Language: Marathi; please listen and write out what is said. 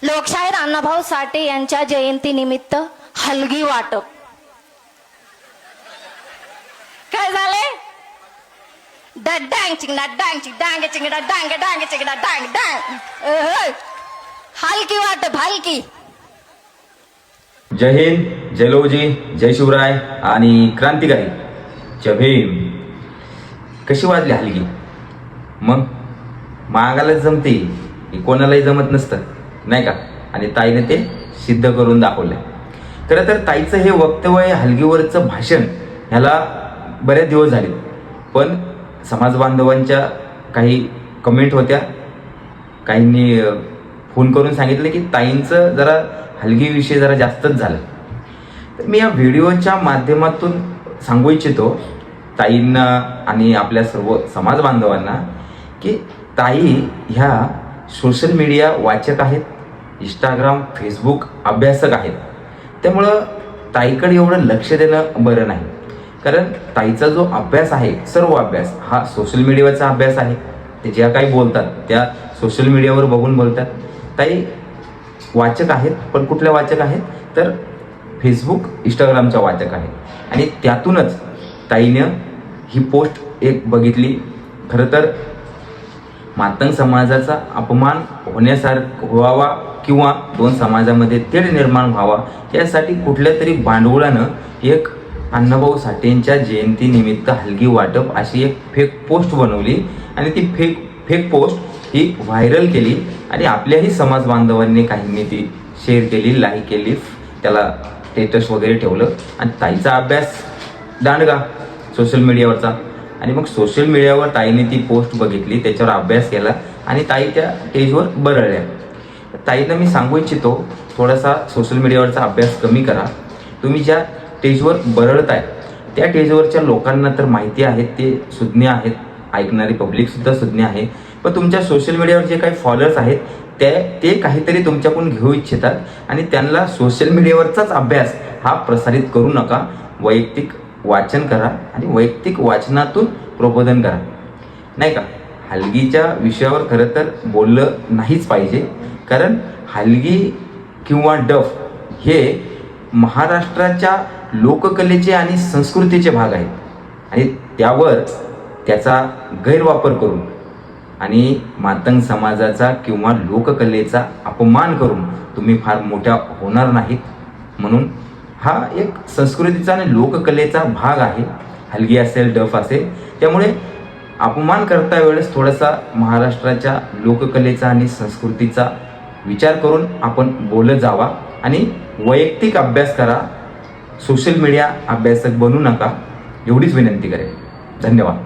लोकशाहीर अण्णाभाऊ साठे यांच्या जयंतीनिमित्त हलगी वाटप. काय झाले? डांग चिंगडा डांग चिंग डांग चिंगडा डांग डांग चिंगडा डांग डांग. हलकी वाटप हलकी. जय हिंद, जय लवजी, जय शिवराय आणि क्रांतिकारी जय भीम. कशी वाजली हलगी? मग मागायला जमते, कोणालाही जमत नसतं नाही का? आणि ताईने ते सिद्ध करून दाखवलं. खरं तर ताईचं हे वक्तव्य, हलगीवरचं भाषण ह्याला बरेच दिवस झाले, पण समाज बांधवांच्या काही कमेंट होत्या. काहींनी फोन करून सांगितलं की ताईंचं जरा हलगीविषयी जरा जास्तच झालं. तर मी या व्हिडिओच्या माध्यमातून सांगू इच्छितो ताईंना आणि आपल्या सर्व समाज बांधवांना की ताई ह्या सोशल मीडिया वाचक आहेत, इंस्टाग्राम फेसबुक अभ्यासक आहेत. त्यामुळं ताईकडे एवढं लक्ष देणं बरं नाही, कारण ताईचा जो अभ्यास आहे, सर्व अभ्यास हा सोशल मीडियावरचा अभ्यास आहे. ते ज्या काही बोलतात त्या सोशल मीडियावर बघून बोलतात. ताई वाचक आहेत, पण कुठल्या वाचक आहेत तर फेसबुक इंस्टाग्रामच्या वाचक आहेत. आणि त्यातूनच ताईनं ही पोस्ट एक बघितली. खरं तर मातंग समाजाचा अपमान होण्यासारखं व्हावा किंवा दोन समाजामध्ये तेढ निर्माण व्हावा यासाठी कुठल्या तरी भांडवलानं एक अण्णाभाऊ साठेंच्या जयंतीनिमित्त हलगी वाटप अशी एक फेक पोस्ट बनवली. आणि ती फेक पोस्ट ही व्हायरल केली आणि आपल्याही समाज बांधवांनी काहींनी ती शेअर केली, लाईक केली, त्याला स्टेटस वगैरे ठेवलं. आणि ताईचा अभ्यास दांडगा सोशल मीडियावरचा. आणि मग सोशल मीडियावर ताईने ती पोस्ट बघितली, त्याच्यावर अभ्यास केला आणि ताई त्या स्टेजवर बरळल्या. ताईला मी सांगू इच्छितो, थोडासा सोशल मीडियावरचा अभ्यास कमी करा. तुम्ही ज्या स्टेजवर बरळताय त्या स्टेजवरच्या लोकांना तर माहिती आहे, ते सुज्ञ आहेत, ऐकणारी पब्लिकसुद्धा सुज्ञ आहे. पण तुमच्या सोशल मीडियावर जे काही फॉलोअर्स आहेत ते काहीतरी तुमच्याकडून घेऊ इच्छितात आणि त्यांना सोशल मीडियावरचाच अभ्यास हा प्रसारित करू नका. वैयक्तिक वाचन करा आणि वैयक्तिक वाचनातून प्रबोधन करा, नाही का? हलगीच्या विषयावर खरं तर बोललं नाहीच पाहिजे, कारण हलगी किंवा डफ हे महाराष्ट्राच्या लोककलेचे आणि संस्कृतीचे भाग आहेत. आणि त्यावर त्याचा गैरवापर करून आणि मातंग समाजाचा किंवा लोककलेचा अपमान करून तुम्ही फार मोठ्या होणार नाहीत. म्हणून हा एक संस्कृतीचा आणि लोककलेचा भाग आहे, हलगी असेल डफ असेल. त्यामुळे अपमान करता वेळेस थोडासा महाराष्ट्राच्या लोककलेचा आणि संस्कृतीचा विचार करून आपण बोलत जावा आणि वैयक्तिक अभ्यास करा. सोशल मीडिया अभ्यासक बनू नका, एवढीच विनंती करेन. धन्यवाद.